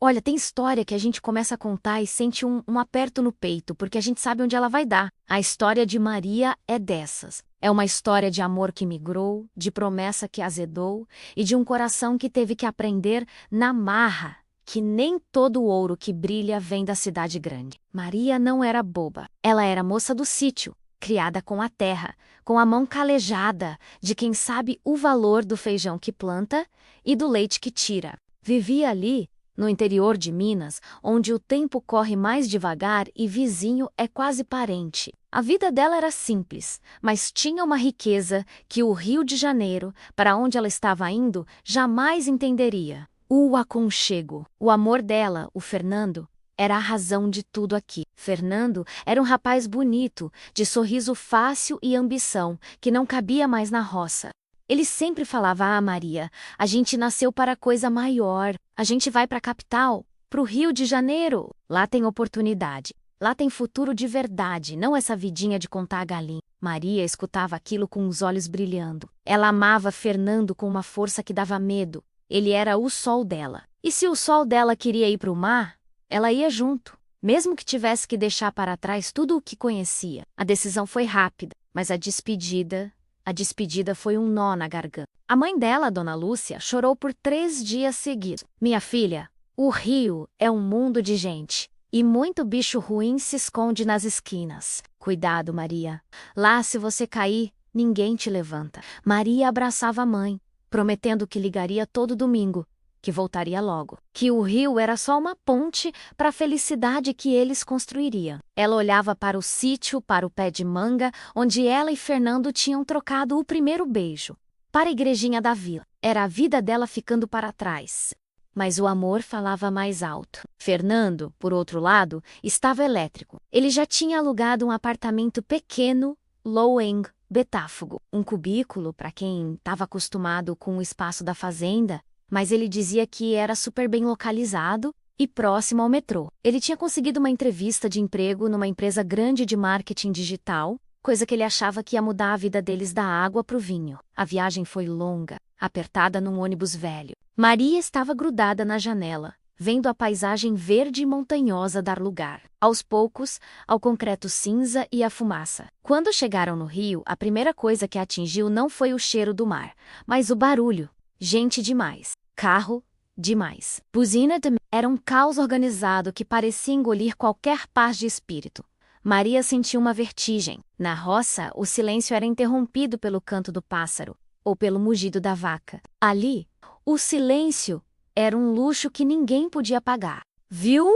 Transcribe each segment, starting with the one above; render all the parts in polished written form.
Olha, tem história que a gente começa a contar e sente um aperto no peito, porque a gente sabe onde ela vai dar. A história de Maria é dessas. É uma história de amor que migrou, de promessa que azedou e de um coração que teve que aprender na marra que nem todo o ouro que brilha vem da cidade grande. Maria não era boba. Ela era moça do sítio, criada com a terra, com a mão calejada de quem sabe o valor do feijão que planta e do leite que tira. Vivia ali, no interior de Minas, onde o tempo corre mais devagar e vizinho é quase parente. A vida dela era simples, mas tinha uma riqueza que o Rio de Janeiro, para onde ela estava indo, jamais entenderia. O aconchego. O amor dela, o Fernando, era a razão de tudo aqui. Fernando era um rapaz bonito, de sorriso fácil e ambição, que não cabia mais na roça. Ele sempre falava a Maria, a gente nasceu para coisa maior, a gente vai para a capital, para o Rio de Janeiro. Lá tem oportunidade, lá tem futuro de verdade, não essa vidinha de contar a galinha. Maria escutava aquilo com os olhos brilhando. Ela amava Fernando com uma força que dava medo. Ele era o sol dela. E se o sol dela queria ir para o mar, ela ia junto, mesmo que tivesse que deixar para trás tudo o que conhecia. A decisão foi rápida, mas a despedida foi um nó na garganta. A mãe dela, Dona Lúcia, chorou por 3 dias seguidos. Minha filha, o Rio é um mundo de gente, e muito bicho ruim se esconde nas esquinas. Cuidado, Maria. Lá, se você cair, ninguém te levanta. Maria abraçava a mãe, prometendo que ligaria todo domingo, que voltaria logo, que o rio era só uma ponte para a felicidade que eles construiriam. Ela olhava para o sítio, para o pé de manga, onde ela e Fernando tinham trocado o primeiro beijo, para a igrejinha da vila. Era a vida dela ficando para trás. Mas o amor falava mais alto. Fernando, por outro lado, estava elétrico. Ele já tinha alugado um apartamento pequeno, low-end, betáfogo, um cubículo para quem estava acostumado com o espaço da fazenda, mas ele dizia que era super bem localizado e próximo ao metrô. Ele tinha conseguido uma entrevista de emprego numa empresa grande de marketing digital, coisa que ele achava que ia mudar a vida deles da água para o vinho. A viagem foi longa, apertada num ônibus velho. Maria estava grudada na janela, vendo a paisagem verde e montanhosa dar lugar, aos poucos, ao concreto cinza e à fumaça. Quando chegaram no Rio, a primeira coisa que a atingiu não foi o cheiro do mar, mas o barulho. Gente demais. Carro, demais. Buzina era um caos organizado que parecia engolir qualquer paz de espírito. Maria sentiu uma vertigem. Na roça, o silêncio era interrompido pelo canto do pássaro, ou pelo mugido da vaca. Ali, o silêncio era um luxo que ninguém podia pagar. Viu,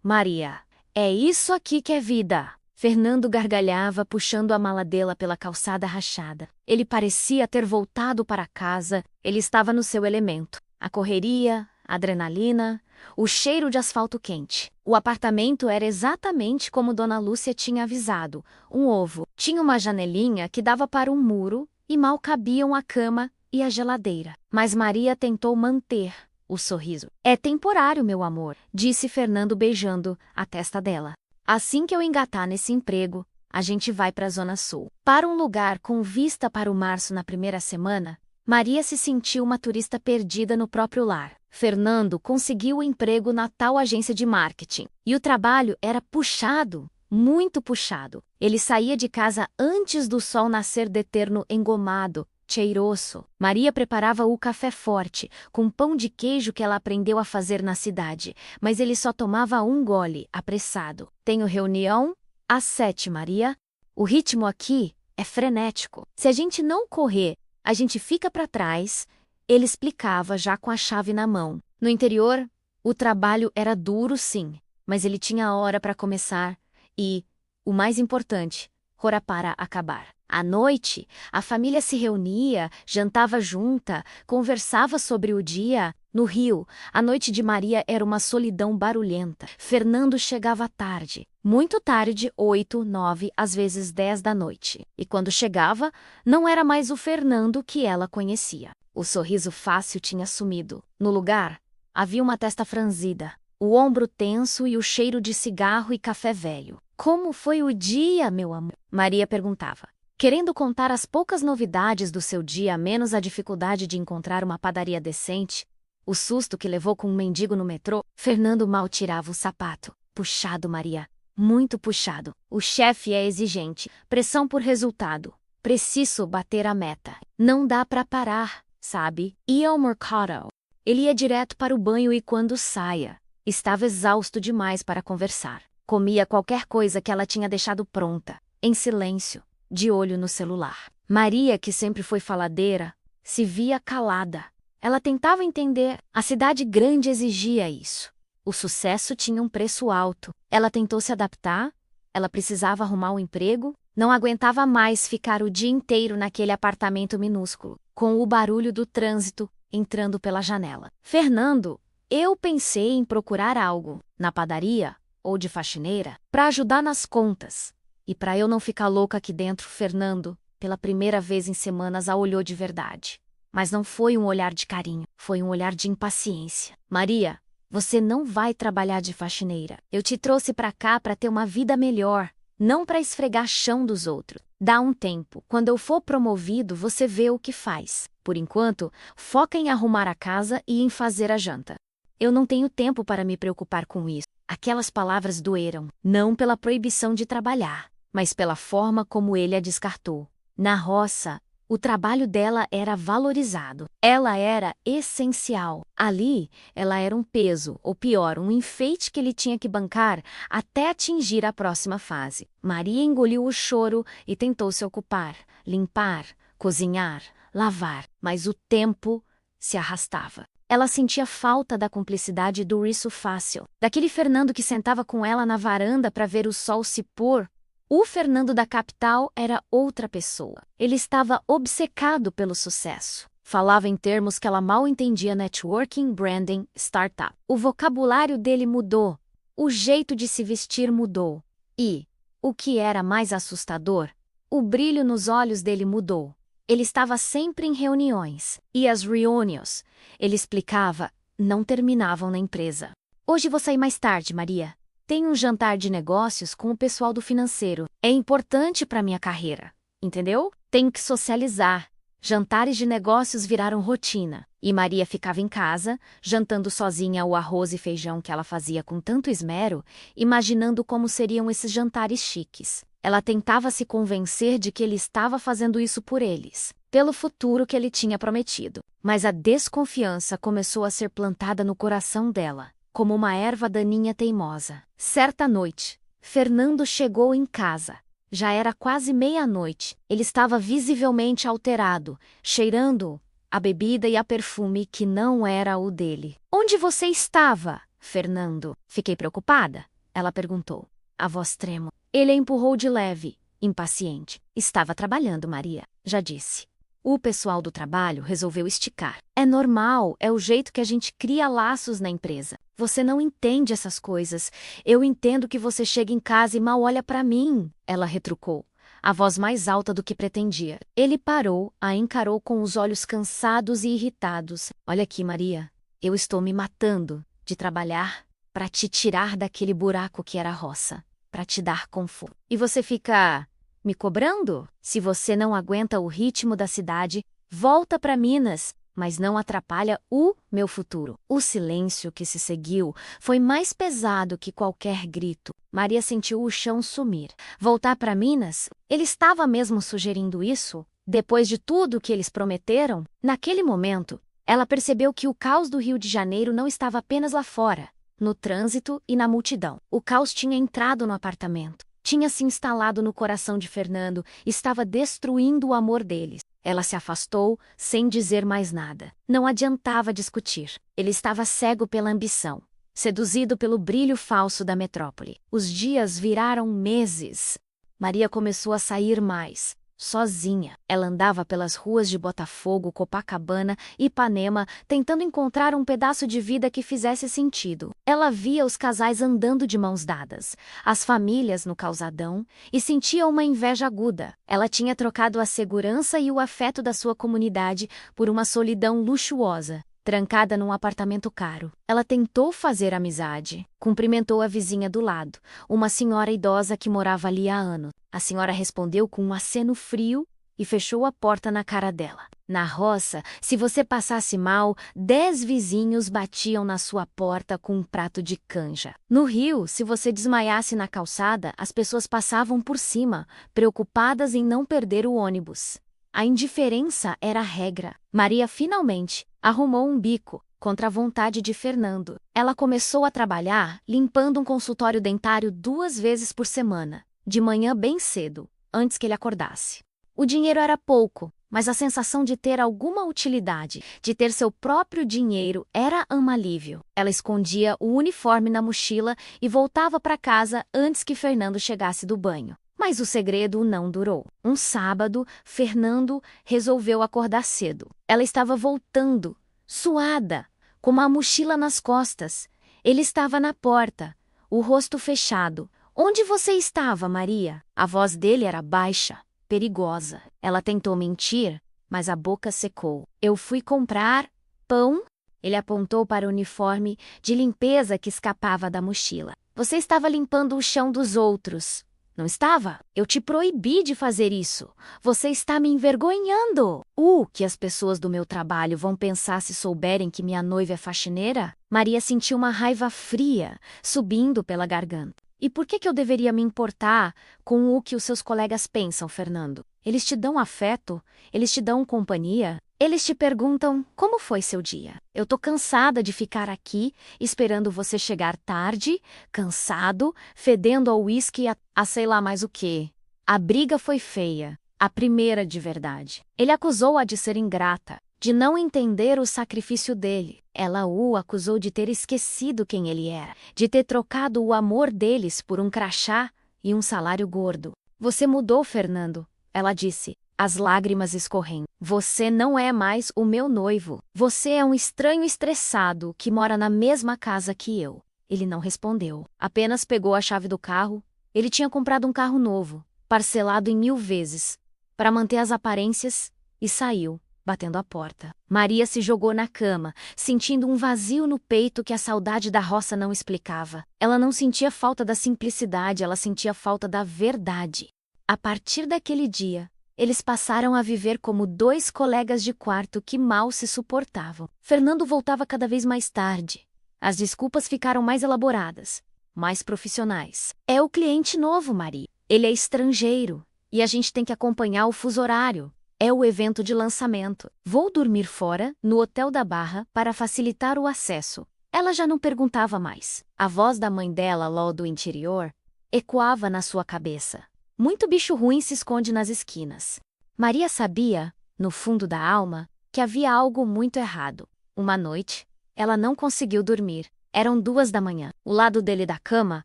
Maria? É isso aqui que é vida. Fernando gargalhava, puxando a mala dela pela calçada rachada. Ele parecia ter voltado para casa, ele estava no seu elemento. A correria, a adrenalina, o cheiro de asfalto quente. O apartamento era exatamente como Dona Lúcia tinha avisado, um ovo. Tinha uma janelinha que dava para um muro e mal cabiam a cama e a geladeira. Mas Maria tentou manter o sorriso. É temporário, meu amor, disse Fernando beijando a testa dela. Assim que eu engatar nesse emprego, a gente vai para a Zona Sul. Para um lugar com vista para o março na primeira semana, Maria se sentiu uma turista perdida no próprio lar. Fernando conseguiu o emprego na tal agência de marketing. E o trabalho era puxado, muito puxado. Ele saía de casa antes do sol nascer de terno engomado, cheiroso. Maria preparava o café forte, com pão de queijo que ela aprendeu a fazer na cidade, mas ele só tomava um gole, apressado. Tenho reunião às 7, Maria. O ritmo aqui é frenético. Se a gente não correr, a gente fica para trás, ele explicava já com a chave na mão. No interior, o trabalho era duro sim, mas ele tinha hora para começar e, o mais importante, hora para acabar. À noite, a família se reunia, jantava junta, conversava sobre o dia. No Rio, a noite de Maria era uma solidão barulhenta. Fernando chegava tarde, muito tarde, 8, 9, às vezes 10 da noite. E quando chegava, não era mais o Fernando que ela conhecia. O sorriso fácil tinha sumido. No lugar, havia uma testa franzida, o ombro tenso e o cheiro de cigarro e café velho. Como foi o dia, meu amor? Maria perguntava, querendo contar as poucas novidades do seu dia, menos a dificuldade de encontrar uma padaria decente. O susto que levou com um mendigo no metrô, Fernando mal tirava o sapato. Puxado, Maria. Muito puxado. O chefe é exigente. Pressão por resultado. Preciso bater a meta. Não dá pra parar, sabe? Ia ao mercado. Ele ia direto para o banho e quando saia. Estava exausto demais para conversar. Comia qualquer coisa que ela tinha deixado pronta, em silêncio, de olho no celular. Maria, que sempre foi faladeira, se via calada. Ela tentava entender. A cidade grande exigia isso. O sucesso tinha um preço alto. Ela tentou se adaptar. Ela precisava arrumar um emprego. Não aguentava mais ficar o dia inteiro naquele apartamento minúsculo, com o barulho do trânsito entrando pela janela. Fernando, eu pensei em procurar algo, na padaria ou de faxineira, para ajudar nas contas. E para eu não ficar louca aqui dentro, Fernando, pela primeira vez em semanas, a olhou de verdade. Mas não foi um olhar de carinho, foi um olhar de impaciência. Maria, você não vai trabalhar de faxineira. Eu te trouxe para cá para ter uma vida melhor, não para esfregar chão dos outros. Dá um tempo. Quando eu for promovido, você vê o que faz. Por enquanto, foca em arrumar a casa e em fazer a janta. Eu não tenho tempo para me preocupar com isso. Aquelas palavras doeram, não pela proibição de trabalhar, mas pela forma como ele a descartou. Na roça, o trabalho dela era valorizado. Ela era essencial. Ali, ela era um peso, ou pior, um enfeite que ele tinha que bancar até atingir a próxima fase. Maria engoliu o choro e tentou se ocupar, limpar, cozinhar, lavar, mas o tempo se arrastava. Ela sentia falta da cumplicidade do riso fácil, daquele Fernando que sentava com ela na varanda para ver o sol se pôr. O Fernando da capital era outra pessoa. Ele estava obcecado pelo sucesso. Falava em termos que ela mal entendia: networking, branding, startup. O vocabulário dele mudou. O jeito de se vestir mudou. E, o que era mais assustador, o brilho nos olhos dele mudou. Ele estava sempre em reuniões. E as reuniões, ele explicava, não terminavam na empresa. Hoje vou sair mais tarde, Maria. Tenho um jantar de negócios com o pessoal do financeiro. É importante para minha carreira, entendeu? Tenho que socializar. Jantares de negócios viraram rotina. E Maria ficava em casa, jantando sozinha o arroz e feijão que ela fazia com tanto esmero, imaginando como seriam esses jantares chiques. Ela tentava se convencer de que ele estava fazendo isso por eles, pelo futuro que ele tinha prometido. Mas a desconfiança começou a ser plantada no coração dela, como uma erva daninha teimosa. Certa noite, Fernando chegou em casa. Já era quase meia-noite. Ele estava visivelmente alterado, cheirando a bebida e a perfume que não era o dele. Onde você estava, Fernando? Fiquei preocupada, ela perguntou. A voz trêmula. Ele a empurrou de leve, impaciente. Estava trabalhando, Maria, já disse. O pessoal do trabalho resolveu esticar. É normal, é o jeito que a gente cria laços na empresa. Você não entende essas coisas. Eu entendo que você chega em casa e mal olha para mim, ela retrucou, a voz mais alta do que pretendia. Ele parou, a encarou com os olhos cansados e irritados. Olha aqui, Maria, eu estou me matando de trabalhar para te tirar daquele buraco que era a roça, para te dar conforto. E você fica me cobrando? Se você não aguenta o ritmo da cidade, volta para Minas, mas não atrapalha o meu futuro. O silêncio que se seguiu foi mais pesado que qualquer grito. Maria sentiu o chão sumir. Voltar para Minas? Ele estava mesmo sugerindo isso? Depois de tudo que eles prometeram? Naquele momento, ela percebeu que o caos do Rio de Janeiro não estava apenas lá fora, no trânsito e na multidão. O caos tinha entrado no apartamento. Tinha se instalado no coração de Fernando, estava destruindo o amor deles. Ela se afastou, sem dizer mais nada. Não adiantava discutir. Ele estava cego pela ambição, seduzido pelo brilho falso da metrópole. Os dias viraram meses. Maria começou a sair mais. Sozinha, ela andava pelas ruas de Botafogo, Copacabana e Ipanema, tentando encontrar um pedaço de vida que fizesse sentido. Ela via os casais andando de mãos dadas, as famílias no calçadão, e sentia uma inveja aguda. Ela tinha trocado a segurança e o afeto da sua comunidade por uma solidão luxuosa, trancada num apartamento caro. Ela tentou fazer amizade. Cumprimentou a vizinha do lado, uma senhora idosa que morava ali há anos. A senhora respondeu com um aceno frio e fechou a porta na cara dela. Na roça, se você passasse mal, 10 vizinhos batiam na sua porta com um prato de canja. No rio, se você desmaiasse na calçada, as pessoas passavam por cima, preocupadas em não perder o ônibus. A indiferença era a regra. Maria finalmente arrumou um bico, contra a vontade de Fernando. Ela começou a trabalhar limpando um consultório dentário 2 vezes por semana, de manhã bem cedo, antes que ele acordasse. O dinheiro era pouco, mas a sensação de ter alguma utilidade, de ter seu próprio dinheiro, era um alívio. Ela escondia o uniforme na mochila e voltava para casa antes que Fernando chegasse do banho. Mas o segredo não durou. Um sábado, Fernando resolveu acordar cedo. Ela estava voltando, suada, com uma mochila nas costas. Ele estava na porta, o rosto fechado. "Onde você estava, Maria?" A voz dele era baixa, perigosa. Ela tentou mentir, mas a boca secou. "Eu fui comprar pão." Ele apontou para o uniforme de limpeza que escapava da mochila. "Você estava limpando o chão dos outros. Não estava? Eu te proibi de fazer isso. Você está me envergonhando." O que as pessoas do meu trabalho vão pensar se souberem que minha noiva é faxineira? Maria sentiu uma raiva fria subindo pela garganta. "E por que eu deveria me importar com o que os seus colegas pensam, Fernando? Eles te dão afeto? Eles te dão companhia? Eles te perguntam como foi seu dia. Eu tô cansada de ficar aqui esperando você chegar tarde, cansado, fedendo ao uísque a sei lá mais o quê." A briga foi feia, a primeira de verdade. Ele acusou-a de ser ingrata, de não entender o sacrifício dele. Ela o acusou de ter esquecido quem ele era, de ter trocado o amor deles por um crachá e um salário gordo. "Você mudou, Fernando," ela disse, as lágrimas escorrendo. "Você não é mais o meu noivo. Você é um estranho estressado que mora na mesma casa que eu." Ele não respondeu, apenas pegou a chave do carro. Ele tinha comprado um carro novo, parcelado em 1000 vezes, para manter as aparências, e saiu, batendo a porta. Maria se jogou na cama, sentindo um vazio no peito que a saudade da roça não explicava. Ela não sentia falta da simplicidade, ela sentia falta da verdade. A partir daquele dia, eles passaram a viver como 2 colegas de quarto que mal se suportavam. Fernando voltava cada vez mais tarde. As desculpas ficaram mais elaboradas, mais profissionais. "É o cliente novo, Maria. Ele é estrangeiro, e a gente tem que acompanhar o fuso horário. É o evento de lançamento. Vou dormir fora, no Hotel da Barra, para facilitar o acesso." Ela já não perguntava mais. A voz da mãe dela, lá do interior, ecoava na sua cabeça. Muito bicho ruim se esconde nas esquinas. Maria sabia, no fundo da alma, que havia algo muito errado. Uma noite, ela não conseguiu dormir. Eram 2 da manhã. O lado dele da cama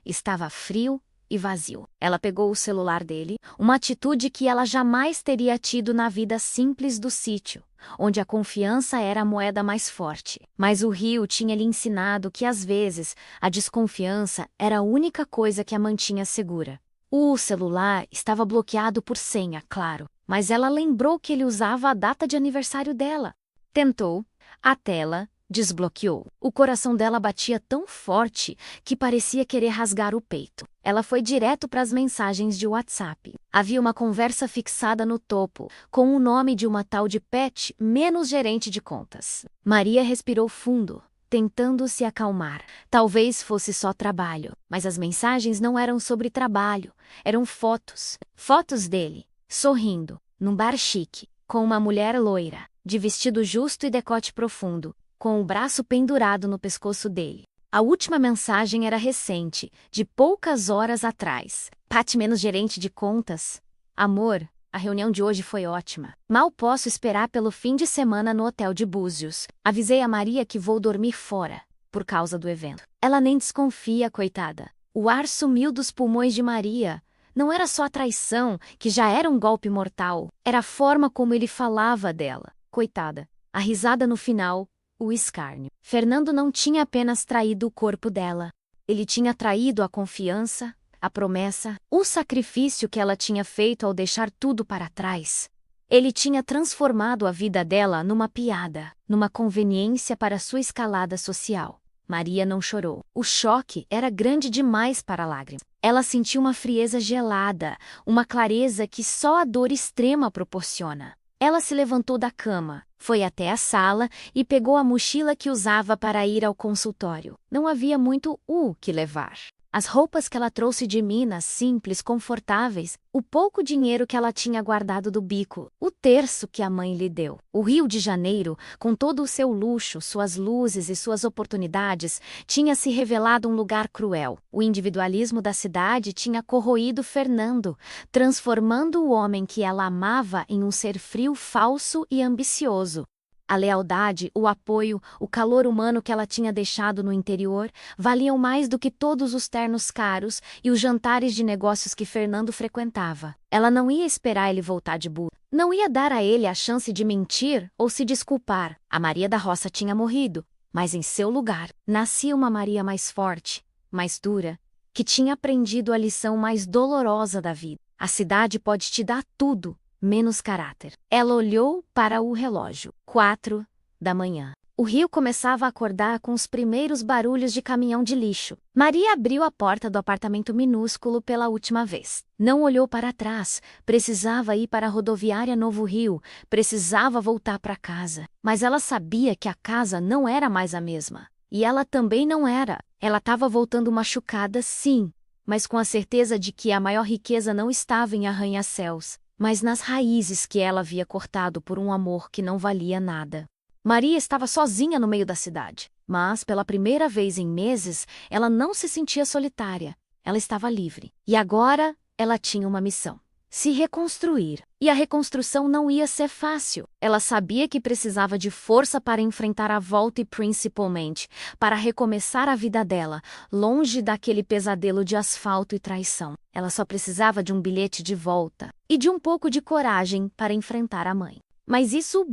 estava frio e vazio. Ela pegou o celular dele, uma atitude que ela jamais teria tido na vida simples do sítio, onde a confiança era a moeda mais forte. Mas o rio tinha lhe ensinado que, às vezes, a desconfiança era a única coisa que a mantinha segura. O celular estava bloqueado por senha, claro, mas ela lembrou que ele usava a data de aniversário dela. Tentou, a tela desbloqueou. O coração dela batia tão forte que parecia querer rasgar o peito. Ela foi direto para as mensagens de WhatsApp. Havia uma conversa fixada no topo, com o nome de uma tal de Pet, menos gerente de contas. Maria respirou fundo, tentando se acalmar. Talvez fosse só trabalho, mas as mensagens não eram sobre trabalho, eram fotos. Fotos dele, sorrindo, num bar chique, com uma mulher loira, de vestido justo e decote profundo, com o braço pendurado no pescoço dele. A última mensagem era recente, de poucas horas atrás. "Pat menos gerente de contas. Amor, a reunião de hoje foi ótima. Mal posso esperar pelo fim de semana no hotel de Búzios. Avisei a Maria que vou dormir fora, por causa do evento." Ela nem desconfia, coitada. O ar sumiu dos pulmões de Maria. Não era só a traição, que já era um golpe mortal. Era a forma como ele falava dela. Coitada. A risada no final, o escárnio. Fernando não tinha apenas traído o corpo dela. Ele tinha traído a confiança, a promessa, o sacrifício que ela tinha feito ao deixar tudo para trás. Ele tinha transformado a vida dela numa piada, numa conveniência para sua escalada social. Maria não chorou. O choque era grande demais para lágrimas. Ela sentiu uma frieza gelada, uma clareza que só a dor extrema proporciona. Ela se levantou da cama, foi até a sala e pegou a mochila que usava para ir ao consultório. Não havia muito o que levar. As roupas que ela trouxe de Minas, simples, confortáveis, o pouco dinheiro que ela tinha guardado do bico, o terço que a mãe lhe deu. O Rio de Janeiro, com todo o seu luxo, suas luzes e suas oportunidades, tinha se revelado um lugar cruel. O individualismo da cidade tinha corroído Fernando, transformando o homem que ela amava em um ser frio, falso e ambicioso. A lealdade, o apoio, o calor humano que ela tinha deixado no interior valiam mais do que todos os ternos caros e os jantares de negócios que Fernando frequentava. Ela não ia esperar ele voltar de burro. Não ia dar a ele a chance de mentir ou se desculpar. A Maria da Roça tinha morrido, mas em seu lugar nascia uma Maria mais forte, mais dura, que tinha aprendido a lição mais dolorosa da vida. A cidade pode te dar tudo, menos caráter. Ela olhou para o relógio. 4 da manhã. O rio começava a acordar com os primeiros barulhos de caminhão de lixo. Maria abriu a porta do apartamento minúsculo pela última vez. Não olhou para trás. Precisava ir para a rodoviária Novo Rio. Precisava voltar para casa. Mas ela sabia que a casa não era mais a mesma. E ela também não era. Ela estava voltando machucada, sim, mas com a certeza de que a maior riqueza não estava em arranha-céus, mas nas raízes que ela havia cortado por um amor que não valia nada. Maria estava sozinha no meio da cidade, mas pela primeira vez em meses ela não se sentia solitária. Ela estava livre. E agora ela tinha uma missão: se reconstruir. E a reconstrução não ia ser fácil. Ela sabia que precisava de força para enfrentar a volta e principalmente para recomeçar a vida dela, longe daquele pesadelo de asfalto e traição. Ela só precisava de um bilhete de volta e de um pouco de coragem para enfrentar a mãe. Mas isso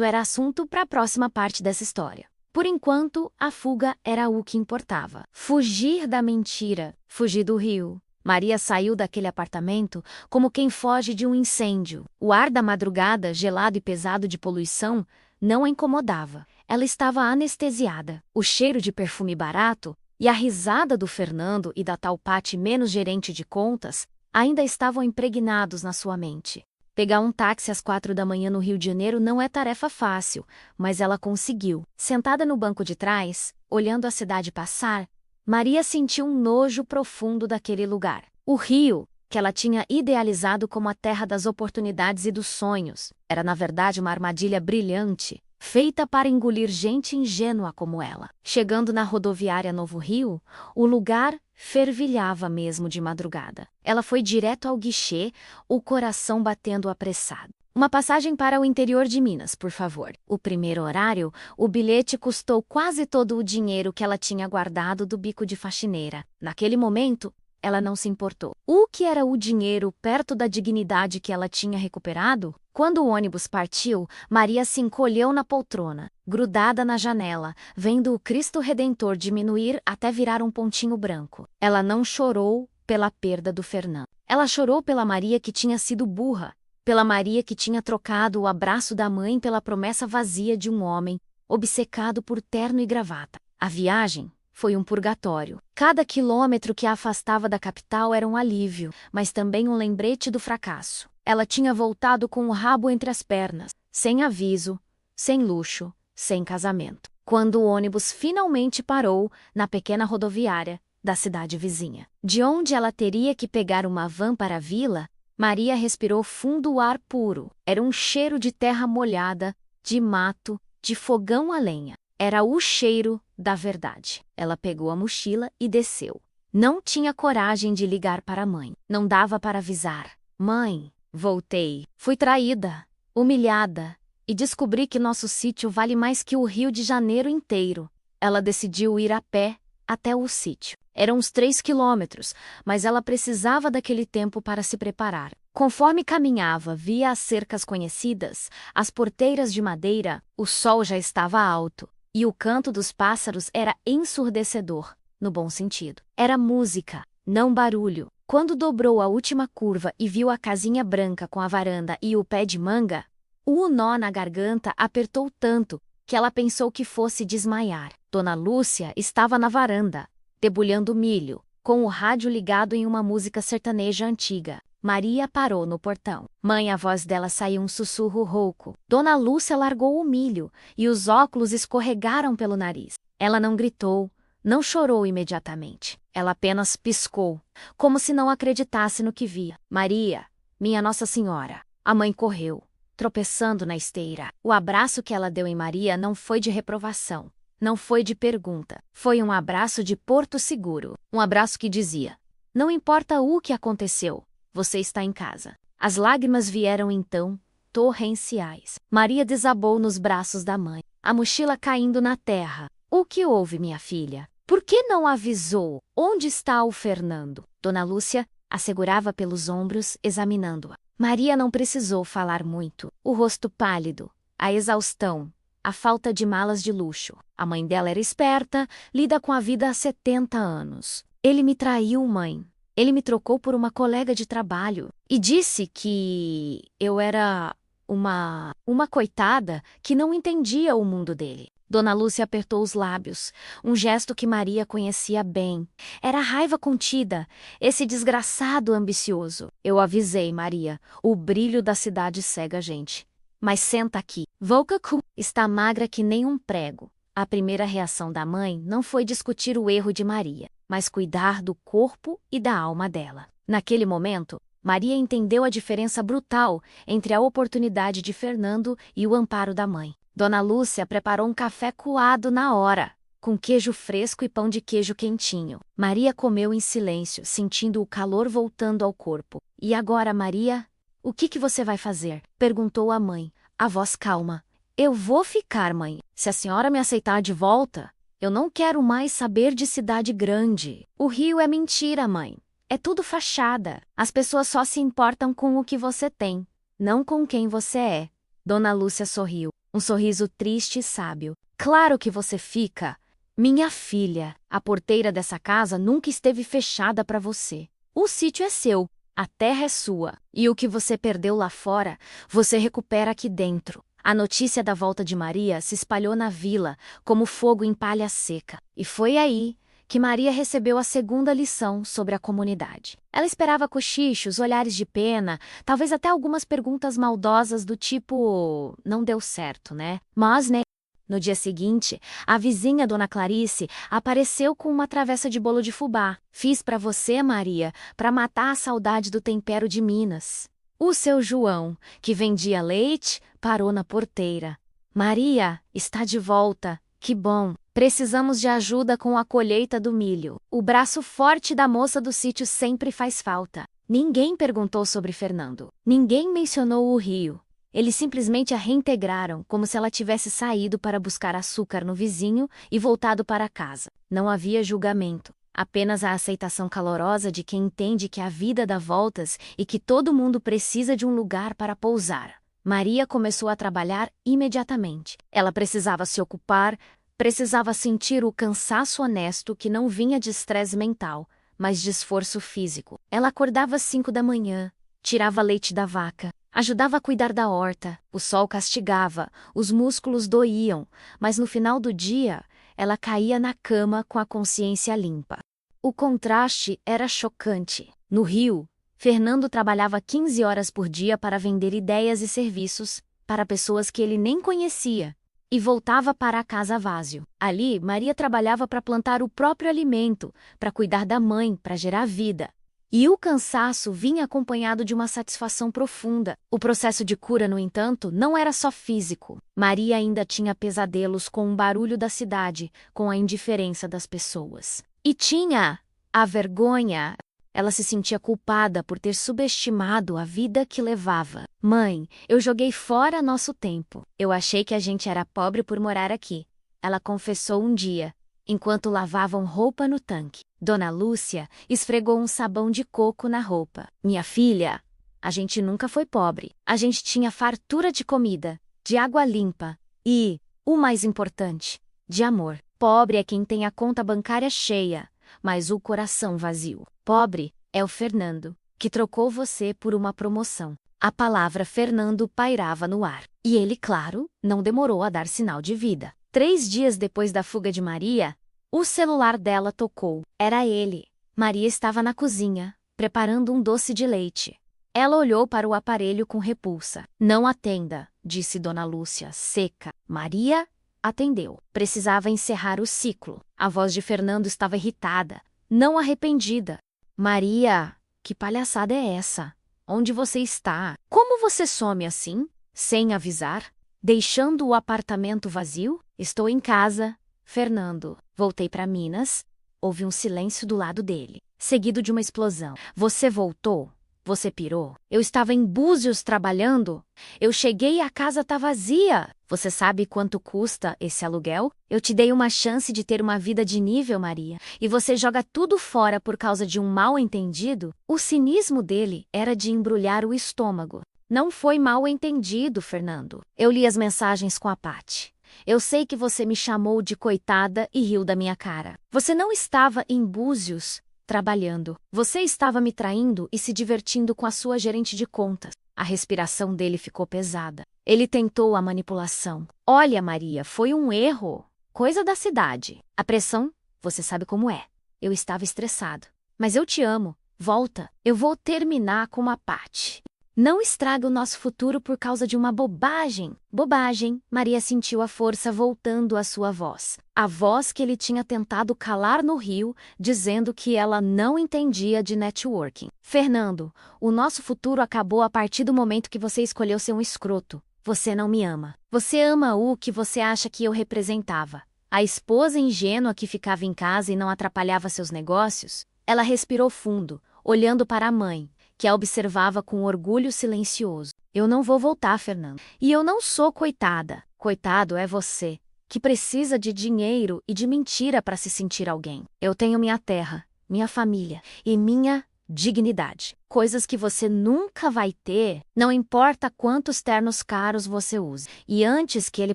era assunto para a próxima parte dessa história. Por enquanto, a fuga era o que importava. Fugir da mentira, fugir do rio. Maria saiu daquele apartamento como quem foge de um incêndio. O ar da madrugada, gelado e pesado de poluição, não a incomodava. Ela estava anestesiada. O cheiro de perfume barato e a risada do Fernando e da tal Pati menos gerente de contas ainda estavam impregnados na sua mente. Pegar um táxi às 4 da manhã no Rio de Janeiro não é tarefa fácil, mas ela conseguiu. Sentada no banco de trás, olhando a cidade passar, Maria sentiu um nojo profundo daquele lugar. O Rio, que ela tinha idealizado como a terra das oportunidades e dos sonhos, era na verdade uma armadilha brilhante, feita para engolir gente ingênua como ela. Chegando na rodoviária Novo Rio, o lugar fervilhava mesmo de madrugada. Ela foi direto ao guichê, o coração batendo apressado. Uma passagem para o interior de Minas, por favor. O primeiro horário, o bilhete custou quase todo o dinheiro que ela tinha guardado do bico de faxineira. Naquele momento, ela não se importou. O que era o dinheiro perto da dignidade que ela tinha recuperado? Quando o ônibus partiu, Maria se encolheu na poltrona, grudada na janela, vendo o Cristo Redentor diminuir até virar um pontinho branco. Ela não chorou pela perda do Fernando. Ela chorou pela Maria que tinha sido burra, pela Maria que tinha trocado o abraço da mãe pela promessa vazia de um homem, obcecado por terno e gravata. A viagem foi um purgatório. Cada quilômetro que a afastava da capital era um alívio, mas também um lembrete do fracasso. Ela tinha voltado com o rabo entre as pernas, sem aviso, sem luxo, sem casamento. Quando o ônibus finalmente parou na pequena rodoviária da cidade vizinha, de onde ela teria que pegar uma van para a vila, Maria respirou fundo o ar puro. Era um cheiro de terra molhada, de mato, de fogão a lenha. Era o cheiro da verdade. Ela pegou a mochila e desceu. Não tinha coragem de ligar para a mãe. Não dava para avisar. Mãe, voltei. Fui traída, humilhada e descobri que nosso sítio vale mais que o Rio de Janeiro inteiro. Ela decidiu ir a pé até o sítio. Eram uns 3 quilômetros, mas ela precisava daquele tempo para se preparar. Conforme caminhava via as cercas conhecidas, as porteiras de madeira, o sol já estava alto. E o canto dos pássaros era ensurdecedor, no bom sentido. Era música, não barulho. Quando dobrou a última curva e viu a casinha branca com a varanda e o pé de manga, o nó na garganta apertou tanto que ela pensou que fosse desmaiar. Dona Lúcia estava na varanda, debulhando milho, com o rádio ligado em uma música sertaneja antiga. Maria parou no portão. Mãe, a voz dela saiu um sussurro rouco. Dona Lúcia largou o milho e os óculos escorregaram pelo nariz. Ela não gritou, não chorou imediatamente. Ela apenas piscou, como se não acreditasse no que via. Maria, minha Nossa Senhora. A mãe correu, tropeçando na esteira. O abraço que ela deu em Maria não foi de reprovação, não foi de pergunta. Foi um abraço de porto seguro. Um abraço que dizia: não importa o que aconteceu, você está em casa. As lágrimas vieram então, torrenciais. Maria desabou nos braços da mãe, a mochila caindo na terra. O que houve, minha filha? Por que não avisou? Onde está o Fernando? Dona Lúcia a segurava pelos ombros, examinando-a. Maria não precisou falar muito. O rosto pálido, a exaustão, a falta de malas de luxo. A mãe dela era esperta, lida com a vida há 70 anos. Ele me traiu, mãe. Ele me trocou por uma colega de trabalho e disse que eu era uma coitada que não entendia o mundo dele. Dona Lúcia apertou os lábios, um gesto que Maria conhecia bem. Era raiva contida, esse desgraçado ambicioso. Eu avisei, Maria, o brilho da cidade cega a gente. Mas senta aqui. Volca-cu está magra que nem um prego. A primeira reação da mãe não foi discutir o erro de Maria, mas cuidar do corpo e da alma dela. Naquele momento, Maria entendeu a diferença brutal entre a oportunidade de Fernando e o amparo da mãe. Dona Lúcia preparou um café coado na hora, com queijo fresco e pão de queijo quentinho. Maria comeu em silêncio, sentindo o calor voltando ao corpo. E agora, Maria, o que você vai fazer? Perguntou a mãe, a voz calma. Eu vou ficar, mãe. Se a senhora me aceitar de volta, eu não quero mais saber de cidade grande. O Rio é mentira, mãe. É tudo fachada. As pessoas só se importam com o que você tem, não com quem você é. Dona Lúcia sorriu, um sorriso triste e sábio. Claro que você fica. Minha filha, a porteira dessa casa nunca esteve fechada para você. O sítio é seu, a terra é sua. E o que você perdeu lá fora, você recupera aqui dentro. A notícia da volta de Maria se espalhou na vila, como fogo em palha seca. E foi aí que Maria recebeu a segunda lição sobre a comunidade. Ela esperava cochichos, olhares de pena, talvez até algumas perguntas maldosas do tipo: não deu certo, né? Mas, né? No dia seguinte, a vizinha Dona Clarice apareceu com uma travessa de bolo de fubá. Fiz para você, Maria, para matar a saudade do tempero de Minas. O seu João, que vendia leite, parou na porteira. Maria, está de volta. Que bom. Precisamos de ajuda com a colheita do milho. O braço forte da moça do sítio sempre faz falta. Ninguém perguntou sobre Fernando. Ninguém mencionou o rio. Eles simplesmente a reintegraram, como se ela tivesse saído para buscar açúcar no vizinho e voltado para casa. Não havia julgamento. Apenas a aceitação calorosa de quem entende que a vida dá voltas e que todo mundo precisa de um lugar para pousar. Maria começou a trabalhar imediatamente. Ela precisava se ocupar, precisava sentir o cansaço honesto que não vinha de estresse mental, mas de esforço físico. Ela acordava às 5 da manhã, tirava leite da vaca, ajudava a cuidar da horta. O sol castigava, os músculos doíam, mas no final do dia, ela caía na cama com a consciência limpa. O contraste era chocante. No Rio, Fernando trabalhava 15 horas por dia para vender ideias e serviços para pessoas que ele nem conhecia e voltava para a casa vazio. Ali, Maria trabalhava para plantar o próprio alimento, para cuidar da mãe, para gerar vida. E o cansaço vinha acompanhado de uma satisfação profunda. O processo de cura, no entanto, não era só físico. Maria ainda tinha pesadelos com o barulho da cidade, com a indiferença das pessoas. E tinha a vergonha. Ela se sentia culpada por ter subestimado a vida que levava. Mãe, eu joguei fora nosso tempo. Eu achei que a gente era pobre por morar aqui. Ela confessou um dia, enquanto lavavam roupa no tanque. Dona Lúcia esfregou um sabão de coco na roupa. Minha filha, a gente nunca foi pobre. A gente tinha fartura de comida, de água limpa e, o mais importante, de amor. Pobre é quem tem a conta bancária cheia, mas o coração vazio. Pobre é o Fernando, que trocou você por uma promoção. A palavra Fernando pairava no ar. E ele, claro, não demorou a dar sinal de vida. 3 dias depois da fuga de Maria, o celular dela tocou. Era ele. Maria estava na cozinha, preparando um doce de leite. Ela olhou para o aparelho com repulsa. Não atenda, disse Dona Lúcia, seca. Maria atendeu. Precisava encerrar o ciclo. A voz de Fernando estava irritada, não arrependida. Maria, que palhaçada é essa? Onde você está? Como você some assim? Sem avisar? Deixando o apartamento vazio? Estou em casa. Fernando, voltei para Minas. Houve um silêncio do lado dele, seguido de uma explosão. Você voltou? Você pirou? Eu estava em Búzios trabalhando. Eu cheguei e a casa tá vazia. Você sabe quanto custa esse aluguel? Eu te dei uma chance de ter uma vida de nível, Maria, e você joga tudo fora por causa de um mal-entendido? O cinismo dele era de embrulhar o estômago. Não foi mal-entendido, Fernando. Eu li as mensagens com a Patty. Eu sei que você me chamou de coitada e riu da minha cara. Você não estava em Búzios trabalhando. Você estava me traindo e se divertindo com a sua gerente de contas. A respiração dele ficou pesada. Ele tentou a manipulação. Olha, Maria, foi um erro. Coisa da cidade. A pressão, você sabe como é. Eu estava estressado. Mas eu te amo. Volta. Eu vou terminar com uma Patty. Não estraga o nosso futuro por causa de uma bobagem. Bobagem, Maria sentiu a força voltando à sua voz. A voz que ele tinha tentado calar no Rio, dizendo que ela não entendia de networking. Fernando, o nosso futuro acabou a partir do momento que você escolheu ser um escroto. Você não me ama. Você ama o que você acha que eu representava. A esposa ingênua que ficava em casa e não atrapalhava seus negócios? Ela respirou fundo, olhando para a mãe, que a observava com orgulho silencioso. Eu não vou voltar, Fernando. E eu não sou coitada. Coitado é você, que precisa de dinheiro e de mentira para se sentir alguém. Eu tenho minha terra, minha família e minha dignidade. Coisas que você nunca vai ter, não importa quantos ternos caros você use. E antes que ele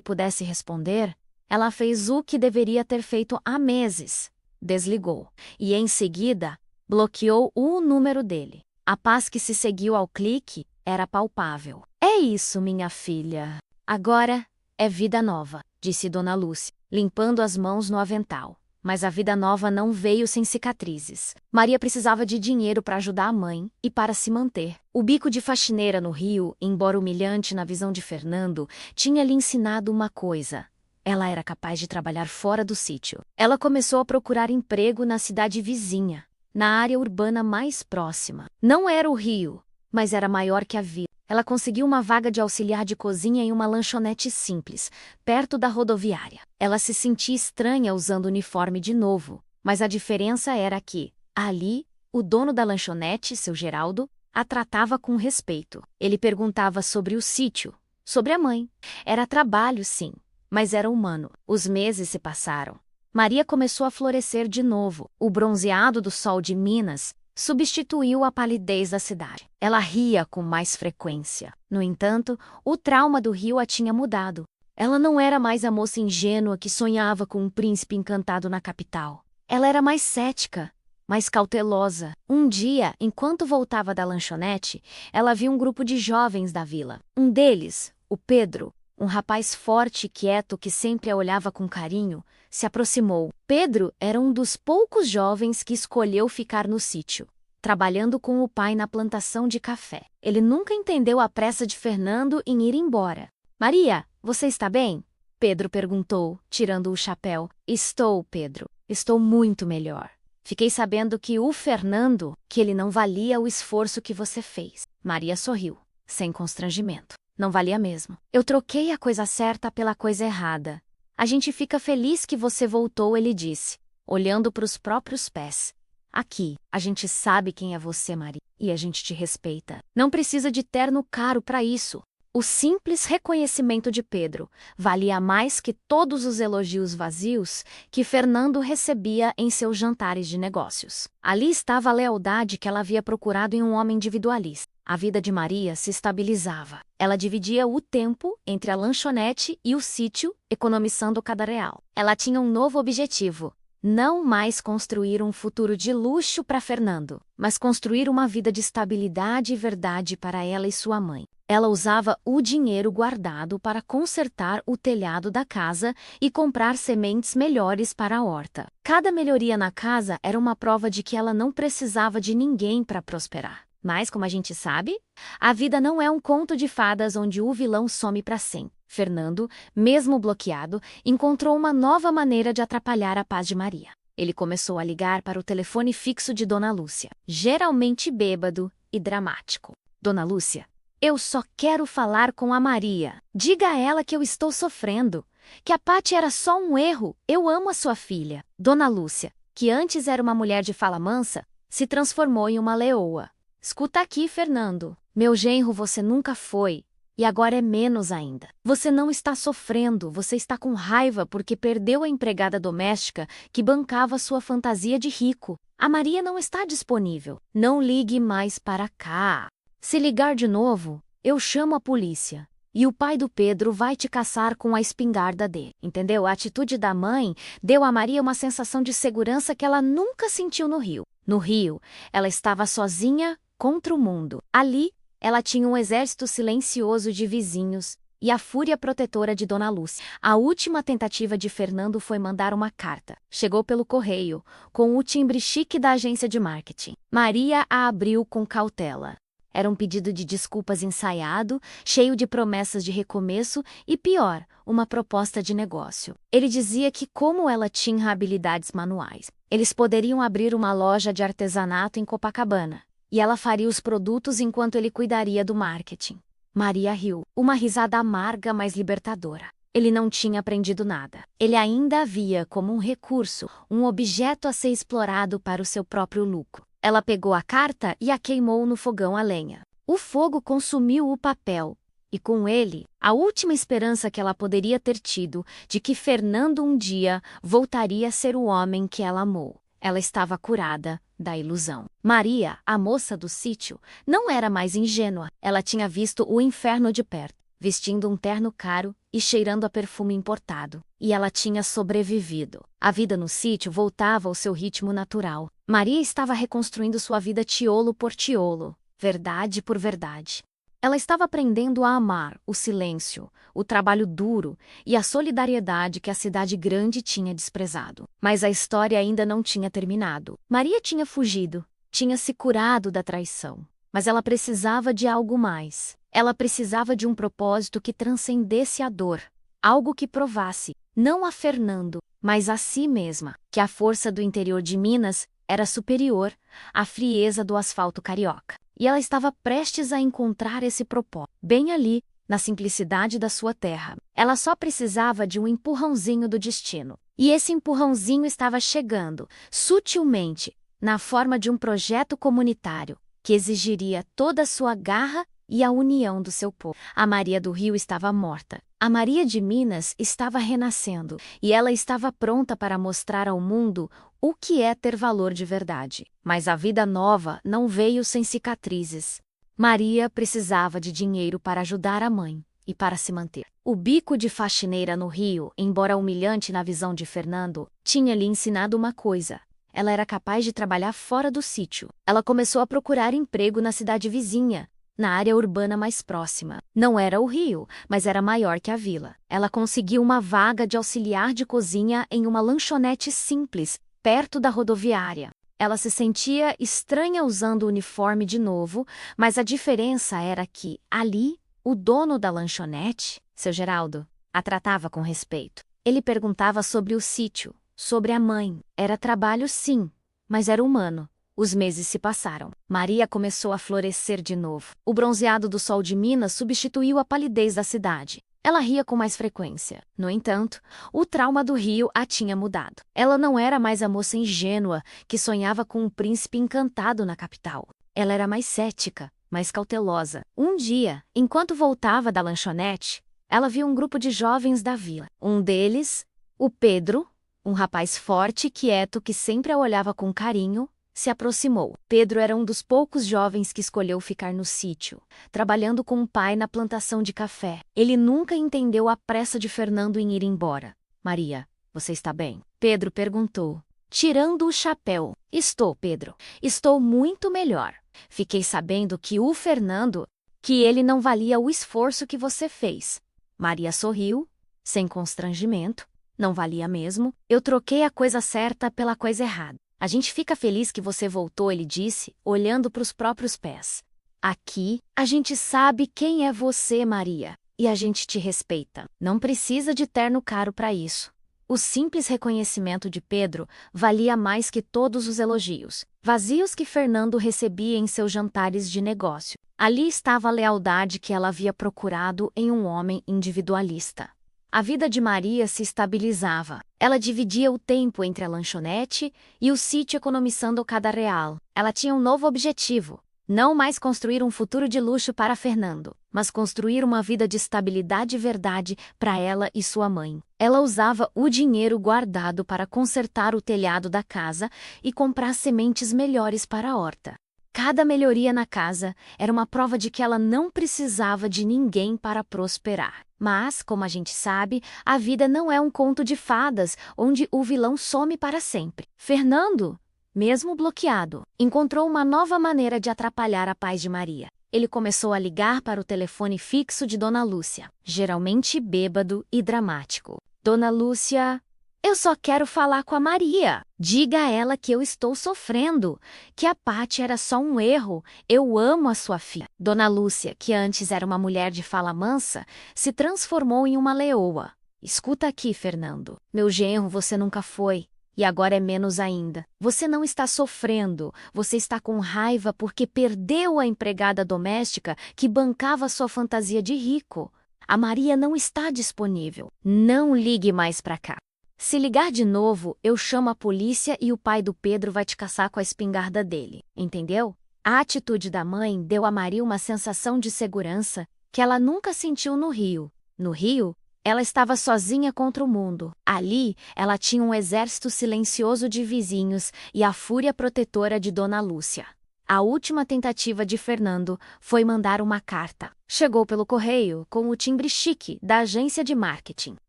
pudesse responder, ela fez o que deveria ter feito há meses. Desligou. E em seguida, bloqueou o número dele. A paz que se seguiu ao clique era palpável. É isso, minha filha. Agora é vida nova, disse Dona Lúcia, limpando as mãos no avental. Mas a vida nova não veio sem cicatrizes. Maria precisava de dinheiro para ajudar a mãe e para se manter. O bico de faxineira no Rio, embora humilhante na visão de Fernando, tinha lhe ensinado uma coisa. Ela era capaz de trabalhar fora do sítio. Ela começou a procurar emprego na cidade vizinha, na área urbana mais próxima. Não era o Rio, mas era maior que a vila. Ela conseguiu uma vaga de auxiliar de cozinha em uma lanchonete simples, perto da rodoviária. Ela se sentia estranha usando o uniforme de novo, mas a diferença era que, ali, o dono da lanchonete, seu Geraldo, a tratava com respeito. Ele perguntava sobre o sítio, sobre a mãe. Era trabalho, sim, mas era humano. Os meses se passaram. Maria começou a florescer de novo. O bronzeado do sol de Minas substituiu a palidez da cidade. Ela ria com mais frequência. No entanto, o trauma do Rio a tinha mudado. Ela não era mais a moça ingênua que sonhava com um príncipe encantado na capital. Ela era mais cética, mais cautelosa. Um dia, enquanto voltava da lanchonete, ela viu um grupo de jovens da vila. Um deles, o Pedro, um rapaz forte e quieto que sempre a olhava com carinho, se aproximou. Pedro era um dos poucos jovens que escolheu ficar no sítio, trabalhando com o pai na plantação de café. Ele nunca entendeu a pressa de Fernando em ir embora. Maria, você está bem? Pedro perguntou, tirando o chapéu. Estou, Pedro. Estou muito melhor. Fiquei sabendo que o Fernando, que ele não valia o esforço que você fez. Maria sorriu, sem constrangimento. Não valia mesmo. Eu troquei a coisa certa pela coisa errada. A gente fica feliz que você voltou, ele disse, olhando para os próprios pés. Aqui, a gente sabe quem é você, Maria, e a gente te respeita. Não precisa de terno caro para isso. O simples reconhecimento de Pedro valia mais que todos os elogios vazios que Fernando recebia em seus jantares de negócios. Ali estava a lealdade que ela havia procurado em um homem individualista. A vida de Maria se estabilizava. Ela dividia o tempo entre a lanchonete e o sítio, economizando cada real. Ela tinha um novo objetivo: não mais construir um futuro de luxo para Fernando, mas construir uma vida de estabilidade e verdade para ela e sua mãe. Ela usava o dinheiro guardado para consertar o telhado da casa e comprar sementes melhores para a horta. Cada melhoria na casa era uma prova de que ela não precisava de ninguém para prosperar. Mas, como a gente sabe, a vida não é um conto de fadas onde o vilão some para sempre. Fernando, mesmo bloqueado, encontrou uma nova maneira de atrapalhar a paz de Maria. Ele começou a ligar para o telefone fixo de Dona Lúcia, geralmente bêbado e dramático. Dona Lúcia, eu só quero falar com a Maria. Diga a ela que eu estou sofrendo, que a Paty era só um erro. Eu amo a sua filha. Dona Lúcia, que antes era uma mulher de fala mansa, se transformou em uma leoa. Escuta aqui, Fernando. Meu genro você nunca foi. E agora é menos ainda. Você não está sofrendo, você está com raiva porque perdeu a empregada doméstica que bancava sua fantasia de rico. A Maria não está disponível. Não ligue mais para cá. Se ligar de novo, eu chamo a polícia. E o pai do Pedro vai te caçar com a espingarda dele. Entendeu? A atitude da mãe deu a Maria uma sensação de segurança que ela nunca sentiu no Rio. No Rio, ela estava sozinha contra o mundo. Ali, ela tinha um exército silencioso de vizinhos e a fúria protetora de Dona Lúcia. A última tentativa de Fernando foi mandar uma carta. Chegou pelo correio, com o timbre chique da agência de marketing. Maria a abriu com cautela. Era um pedido de desculpas ensaiado, cheio de promessas de recomeço e, pior, uma proposta de negócio. Ele dizia que, como ela tinha habilidades manuais, eles poderiam abrir uma loja de artesanato em Copacabana. E ela faria os produtos enquanto ele cuidaria do marketing. Maria riu, uma risada amarga, mas libertadora. Ele não tinha aprendido nada. Ele ainda a via como um recurso, um objeto a ser explorado para o seu próprio lucro. Ela pegou a carta e a queimou no fogão a lenha. O fogo consumiu o papel, e com ele, a última esperança que ela poderia ter tido de que Fernando um dia voltaria a ser o homem que ela amou. Ela estava curada da ilusão. Maria, a moça do sítio, não era mais ingênua. Ela tinha visto o inferno de perto, vestindo um terno caro e cheirando a perfume importado. E ela tinha sobrevivido. A vida no sítio voltava ao seu ritmo natural. Maria estava reconstruindo sua vida tiolo por tiolo, verdade por verdade. Ela estava aprendendo a amar o silêncio, o trabalho duro e a solidariedade que a cidade grande tinha desprezado. Mas a história ainda não tinha terminado. Maria tinha fugido, tinha se curado da traição. Mas ela precisava de algo mais. Ela precisava de um propósito que transcendesse a dor. Algo que provasse, não a Fernando, mas a si mesma, que a força do interior de Minas era superior à frieza do asfalto carioca. E ela estava prestes a encontrar esse propósito, bem ali, na simplicidade da sua terra. Ela só precisava de um empurrãozinho do destino. E esse empurrãozinho estava chegando, sutilmente, na forma de um projeto comunitário, que exigiria toda a sua garra e a união do seu povo. A Maria do Rio estava morta. A Maria de Minas estava renascendo, e ela estava pronta para mostrar ao mundo o que é ter valor de verdade. Mas a vida nova não veio sem cicatrizes. Maria precisava de dinheiro para ajudar a mãe e para se manter. O bico de faxineira no Rio, embora humilhante na visão de Fernando, tinha lhe ensinado uma coisa. Ela era capaz de trabalhar fora do sítio. Ela começou a procurar emprego na cidade vizinha, na área urbana mais próxima. Não era o Rio, mas era maior que a vila. Ela conseguiu uma vaga de auxiliar de cozinha em uma lanchonete simples, perto da rodoviária. Ela se sentia estranha usando o uniforme de novo, mas a diferença era que, ali, o dono da lanchonete, seu Geraldo, a tratava com respeito. Ele perguntava sobre o sítio, sobre a mãe. Era trabalho, sim, mas era humano. Os meses se passaram. Maria começou a florescer de novo. O bronzeado do sol de Minas substituiu a palidez da cidade. Ela ria com mais frequência. No entanto, o trauma do Rio a tinha mudado. Ela não era mais a moça ingênua que sonhava com um príncipe encantado na capital. Ela era mais cética, mais cautelosa. Um dia, enquanto voltava da lanchonete, ela viu um grupo de jovens da vila. Um deles, o Pedro, um rapaz forte e quieto que sempre a olhava com carinho, se aproximou. Pedro era um dos poucos jovens que escolheu ficar no sítio, trabalhando com o pai na plantação de café. Ele nunca entendeu a pressa de Fernando em ir embora. Maria, você está bem? Pedro perguntou, tirando o chapéu. Estou, Pedro. Estou muito melhor. Fiquei sabendo que o Fernando, que ele não valia o esforço que você fez. Maria sorriu, sem constrangimento. Não valia mesmo. Eu troquei a coisa certa pela coisa errada. A gente fica feliz que você voltou, ele disse, olhando para os próprios pés. Aqui, a gente sabe quem é você, Maria, e a gente te respeita. Não precisa de terno caro para isso. O simples reconhecimento de Pedro valia mais que todos os elogios, vazios que Fernando recebia em seus jantares de negócio. Ali estava a lealdade que ela havia procurado em um homem individualista. A vida de Maria se estabilizava. Ela dividia o tempo entre a lanchonete e o sítio economizando cada real. Ela tinha um novo objetivo. Não mais construir um futuro de luxo para Fernando, mas construir uma vida de estabilidade e verdade para ela e sua mãe. Ela usava o dinheiro guardado para consertar o telhado da casa e comprar sementes melhores para a horta. Cada melhoria na casa era uma prova de que ela não precisava de ninguém para prosperar. Mas, como a gente sabe, a vida não é um conto de fadas onde o vilão some para sempre. Fernando, mesmo bloqueado, encontrou uma nova maneira de atrapalhar a paz de Maria. Ele começou a ligar para o telefone fixo de Dona Lúcia, geralmente bêbado e dramático. Dona Lúcia, eu só quero falar com a Maria. Diga a ela que eu estou sofrendo, que a Paty era só um erro. Eu amo a sua filha. Dona Lúcia, que antes era uma mulher de fala mansa, se transformou em uma leoa. Escuta aqui, Fernando. Meu genro você nunca foi. E agora é menos ainda. Você não está sofrendo, você está com raiva porque perdeu a empregada doméstica que bancava sua fantasia de rico. A Maria não está disponível. Não ligue mais para cá. Se ligar de novo, eu chamo a polícia e o pai do Pedro vai te caçar com a espingarda dele. Entendeu? A atitude da mãe deu a Maria uma sensação de segurança que ela nunca sentiu no Rio. No Rio, ela estava sozinha contra o mundo. Ali, ela tinha um exército silencioso de vizinhos e a fúria protetora de Dona Lúcia. A última tentativa de Fernando foi mandar uma carta. Chegou pelo correio com o timbre chique da agência de marketing.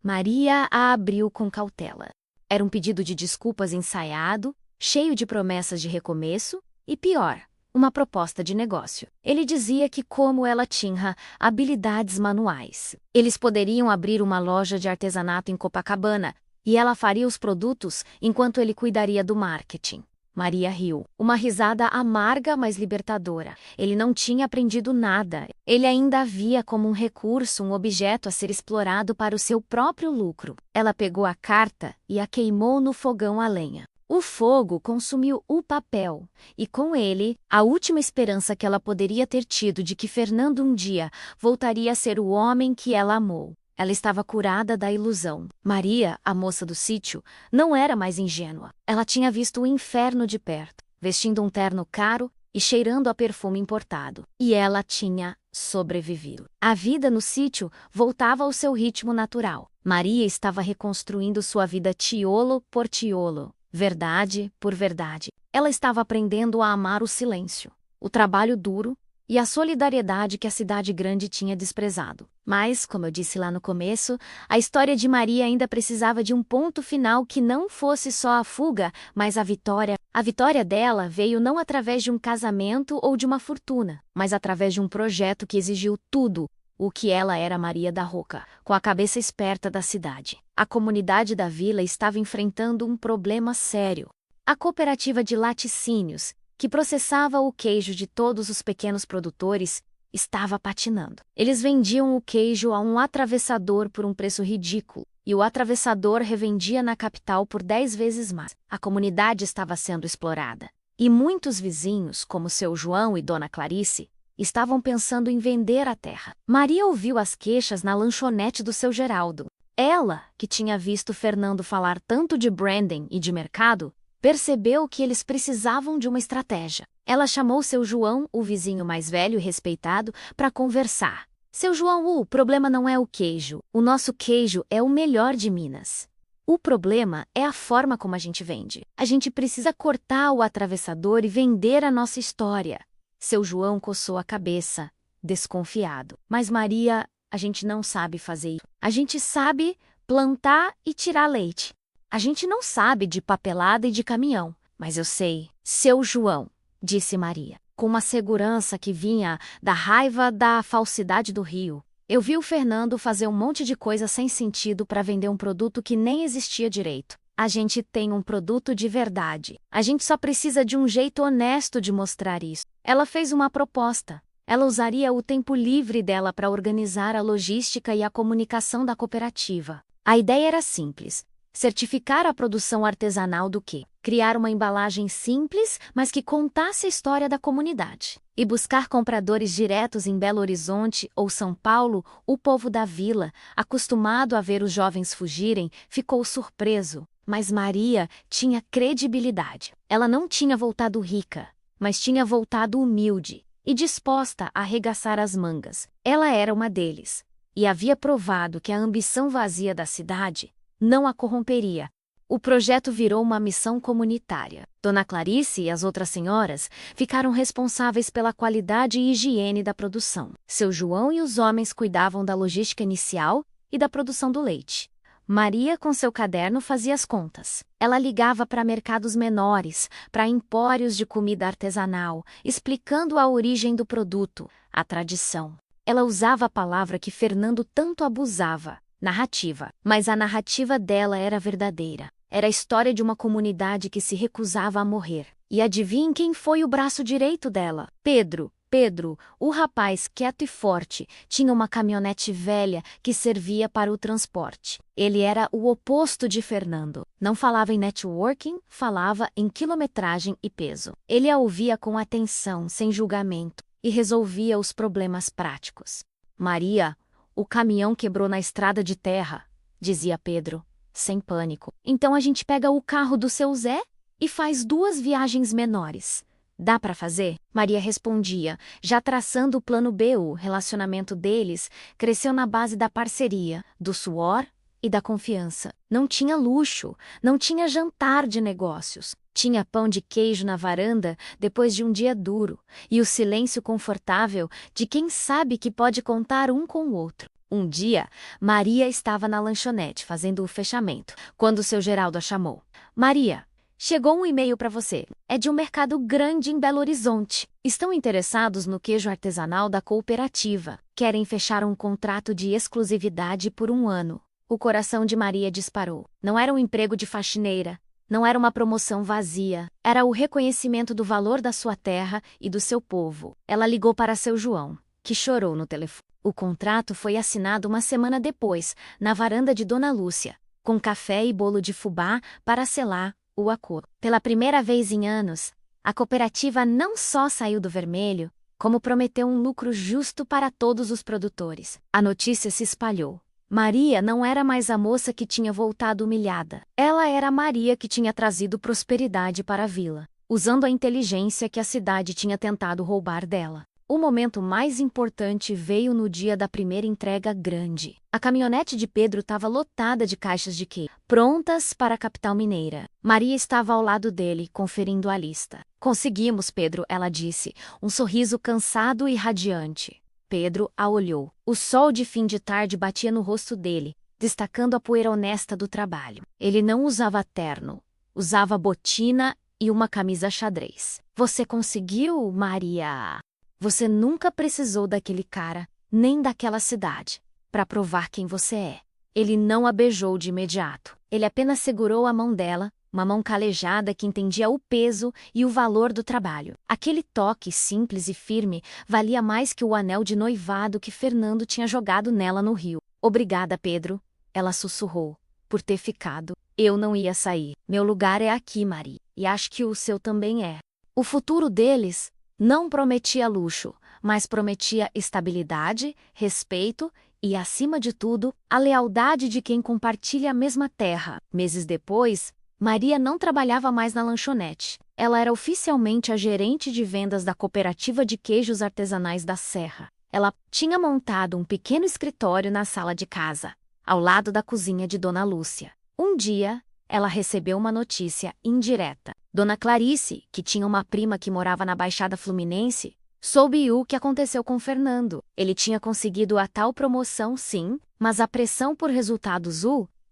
Maria a abriu com cautela. Era um pedido de desculpas ensaiado, cheio de promessas de recomeço e, pior, uma proposta de negócio. Ele dizia que, como ela tinha habilidades manuais, eles poderiam abrir uma loja de artesanato em Copacabana e ela faria os produtos enquanto ele cuidaria do marketing. Maria riu. Uma risada amarga, mas libertadora. Ele não tinha aprendido nada. Ele ainda a via como um recurso, um objeto a ser explorado para o seu próprio lucro. Ela pegou a carta e a queimou no fogão a lenha. O fogo consumiu o papel, e com ele, a última esperança que ela poderia ter tido de que Fernando um dia voltaria a ser o homem que ela amou. Ela estava curada da ilusão. Maria, a moça do sítio, não era mais ingênua. Ela tinha visto o inferno de perto, vestindo um terno caro e cheirando a perfume importado. E ela tinha sobrevivido. A vida no sítio voltava ao seu ritmo natural. Maria estava reconstruindo sua vida tiolo por tiolo. Verdade por verdade. Ela estava aprendendo a amar o silêncio, o trabalho duro e a solidariedade que a cidade grande tinha desprezado. Mas, como eu disse lá no começo, a história de Maria ainda precisava de um ponto final que não fosse só a fuga, mas a vitória. A vitória dela veio não através de um casamento ou de uma fortuna, mas através de um projeto que exigiu tudo o que ela era Maria da Roca, com a cabeça esperta da cidade. A comunidade da vila estava enfrentando um problema sério. A cooperativa de laticínios, que processava o queijo de todos os pequenos produtores, estava patinando. Eles vendiam o queijo a um atravessador por um preço ridículo, e o atravessador revendia na capital por 10 vezes mais. A comunidade estava sendo explorada. E muitos vizinhos, como seu João e Dona Clarice, estavam pensando em vender a terra. Maria ouviu as queixas na lanchonete do seu Geraldo. Ela, que tinha visto Fernando falar tanto de branding e de mercado, percebeu que eles precisavam de uma estratégia. Ela chamou seu João, o vizinho mais velho e respeitado, para conversar. Seu João, o problema não é o queijo. O nosso queijo é o melhor de Minas. O problema é a forma como a gente vende. A gente precisa cortar o atravessador e vender a nossa história. Seu João coçou a cabeça, desconfiado. Mas Maria, a gente não sabe fazer isso. A gente sabe plantar e tirar leite. A gente não sabe de papelada e de caminhão. Mas eu sei. Seu João, disse Maria, com uma segurança que vinha da raiva da falsidade do Rio. Eu vi o Fernando fazer um monte de coisa sem sentido para vender um produto que nem existia direito. a gente tem um produto de verdade. A gente só precisa de um jeito honesto de mostrar isso. Ela fez uma proposta. Ela usaria o tempo livre dela para organizar a logística e a comunicação da cooperativa. A ideia era simples: certificar a produção artesanal do quê? Criar uma embalagem simples, mas que contasse a história da comunidade. E buscar compradores diretos em Belo Horizonte ou São Paulo. O povo da vila, acostumado a ver os jovens fugirem, ficou surpreso. Mas Maria tinha credibilidade. Ela não tinha voltado rica, mas tinha voltado humilde e disposta a arregaçar as mangas. Ela era uma deles, e havia provado que a ambição vazia da cidade não a corromperia. O projeto virou uma missão comunitária. Dona Clarice e as outras senhoras ficaram responsáveis pela qualidade e higiene da produção. Seu João e os homens cuidavam da logística inicial e da produção do leite. Maria, com seu caderno, fazia as contas. Ela ligava para mercados menores, para empórios de comida artesanal, explicando a origem do produto, a tradição. Ela usava a palavra que Fernando tanto abusava: narrativa. Mas a narrativa dela era verdadeira. Era a história de uma comunidade que se recusava a morrer. E adivinhe quem foi o braço direito dela? Pedro. Pedro, o rapaz quieto e forte, tinha uma caminhonete velha que servia para o transporte. Ele era o oposto de Fernando. Não falava em networking, falava em quilometragem e peso. Ele a ouvia com atenção, sem julgamento, e resolvia os problemas práticos. Maria, o caminhão quebrou na estrada de terra, dizia Pedro, sem pânico. Então a gente pega o carro do seu Zé e faz 2 viagens menores. Dá para fazer? Maria respondia, já traçando o plano B. O relacionamento deles cresceu na base da parceria, do suor e da confiança. Não tinha luxo, não tinha jantar de negócios. Tinha pão de queijo na varanda depois de um dia duro, e o silêncio confortável de quem sabe que pode contar um com o outro. Um dia, Maria estava na lanchonete fazendo o fechamento, quando seu Geraldo a chamou. Maria, chegou um e-mail para você. É de um mercado grande em Belo Horizonte. Estão interessados no queijo artesanal da cooperativa. Querem fechar um contrato de exclusividade por 1 ano. O coração de Maria disparou. Não era um emprego de faxineira. Não era uma promoção vazia. Era o reconhecimento do valor da sua terra e do seu povo. Ela ligou para seu João, que chorou no telefone. O contrato foi assinado 1 semana depois, na varanda de Dona Lúcia, com café e bolo de fubá para selar o acordo. Pela primeira vez em anos, a cooperativa não só saiu do vermelho, como prometeu um lucro justo para todos os produtores. A notícia se espalhou. Maria não era mais a moça que tinha voltado humilhada. Ela era a Maria que tinha trazido prosperidade para a vila, usando a inteligência que a cidade tinha tentado roubar dela. O momento mais importante veio no dia da primeira entrega grande. A caminhonete de Pedro estava lotada de caixas de queijo, prontas para a capital mineira. Maria estava ao lado dele, conferindo a lista. Conseguimos, Pedro, ela disse, um sorriso cansado e radiante. Pedro a olhou. O sol de fim de tarde batia no rosto dele, destacando a poeira honesta do trabalho. Ele não usava terno, usava botina e uma camisa xadrez. Você conseguiu, Maria? Você nunca precisou daquele cara, nem daquela cidade, para provar quem você é. Ele não a beijou de imediato. Ele apenas segurou a mão dela, uma mão calejada que entendia o peso e o valor do trabalho. Aquele toque simples e firme valia mais que o anel de noivado que Fernando tinha jogado nela no rio. Obrigada, Pedro, ela sussurrou, por ter ficado. Eu não ia sair. Meu lugar é aqui, Maria, e acho que o seu também é. O futuro deles não prometia luxo, mas prometia estabilidade, respeito e, acima de tudo, a lealdade de quem compartilha a mesma terra. Meses depois, Maria não trabalhava mais na lanchonete. Ela era oficialmente a gerente de vendas da Cooperativa de Queijos Artesanais da Serra. Ela tinha montado um pequeno escritório na sala de casa, ao lado da cozinha de Dona Lúcia. Um dia, ela recebeu uma notícia indireta. Dona Clarice, que tinha uma prima que morava na Baixada Fluminense, soube o que aconteceu com Fernando. Ele tinha conseguido a tal promoção, sim, mas a pressão por resultados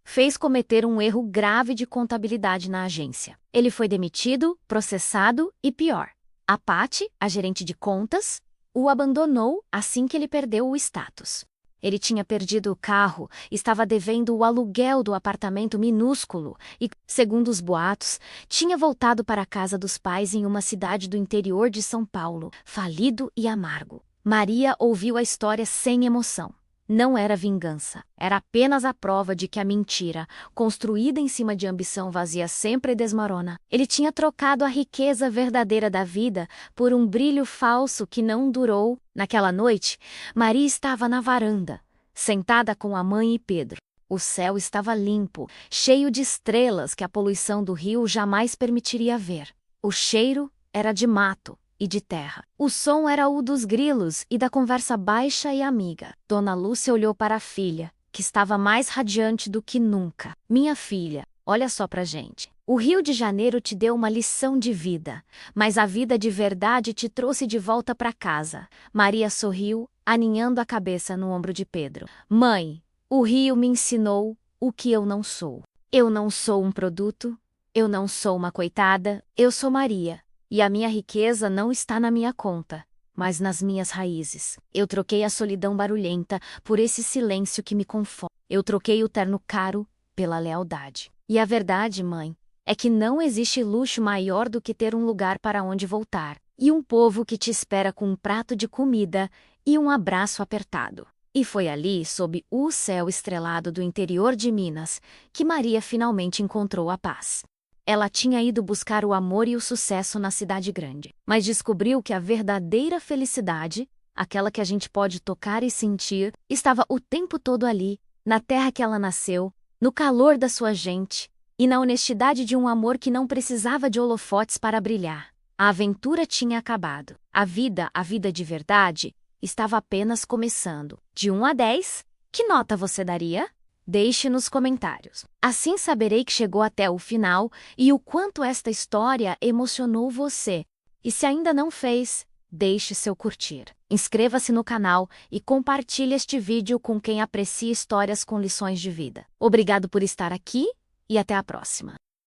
fez cometer um erro grave de contabilidade na agência. Ele foi demitido, processado e pior. A Patty, a gerente de contas, o abandonou assim que ele perdeu o status. Ele tinha perdido o carro, estava devendo o aluguel do apartamento minúsculo e, segundo os boatos, tinha voltado para a casa dos pais em uma cidade do interior de São Paulo, falido e amargo. Maria ouviu a história sem emoção. Não era vingança, era apenas a prova de que a mentira, construída em cima de ambição vazia, sempre desmorona. Ele tinha trocado a riqueza verdadeira da vida por um brilho falso que não durou. Naquela noite, Maria estava na varanda, sentada com a mãe e Pedro. O céu estava limpo, cheio de estrelas que a poluição do rio jamais permitiria ver. O cheiro era de mato e de terra. O som era o dos grilos e da conversa baixa e amiga. Dona Lúcia olhou para a filha, que estava mais radiante do que nunca. Minha filha, olha só pra gente. O Rio de Janeiro te deu uma lição de vida, mas a vida de verdade te trouxe de volta para casa. Maria sorriu, aninhando a cabeça no ombro de Pedro. Mãe, o Rio me ensinou o que eu não sou. Eu não sou um produto, eu não sou uma coitada, eu sou Maria. E a minha riqueza não está na minha conta, mas nas minhas raízes. Eu troquei a solidão barulhenta por esse silêncio que me conforta. Eu troquei o terno caro pela lealdade. E a verdade, mãe, é que não existe luxo maior do que ter um lugar para onde voltar, e um povo que te espera com um prato de comida e um abraço apertado. E foi ali, sob o céu estrelado do interior de Minas, que Maria finalmente encontrou a paz. Ela tinha ido buscar o amor e o sucesso na cidade grande, mas descobriu que a verdadeira felicidade, aquela que a gente pode tocar e sentir, estava o tempo todo ali, na terra que ela nasceu, no calor da sua gente e na honestidade de um amor que não precisava de holofotes para brilhar. A aventura tinha acabado. A vida de verdade, estava apenas começando. De 1 a 10, que nota você daria? Deixe nos comentários. Assim saberei que chegou até o final e o quanto esta história emocionou você. E se ainda não fez, deixe seu curtir. Inscreva-se no canal e compartilhe este vídeo com quem aprecia histórias com lições de vida. Obrigado por estar aqui e até a próxima.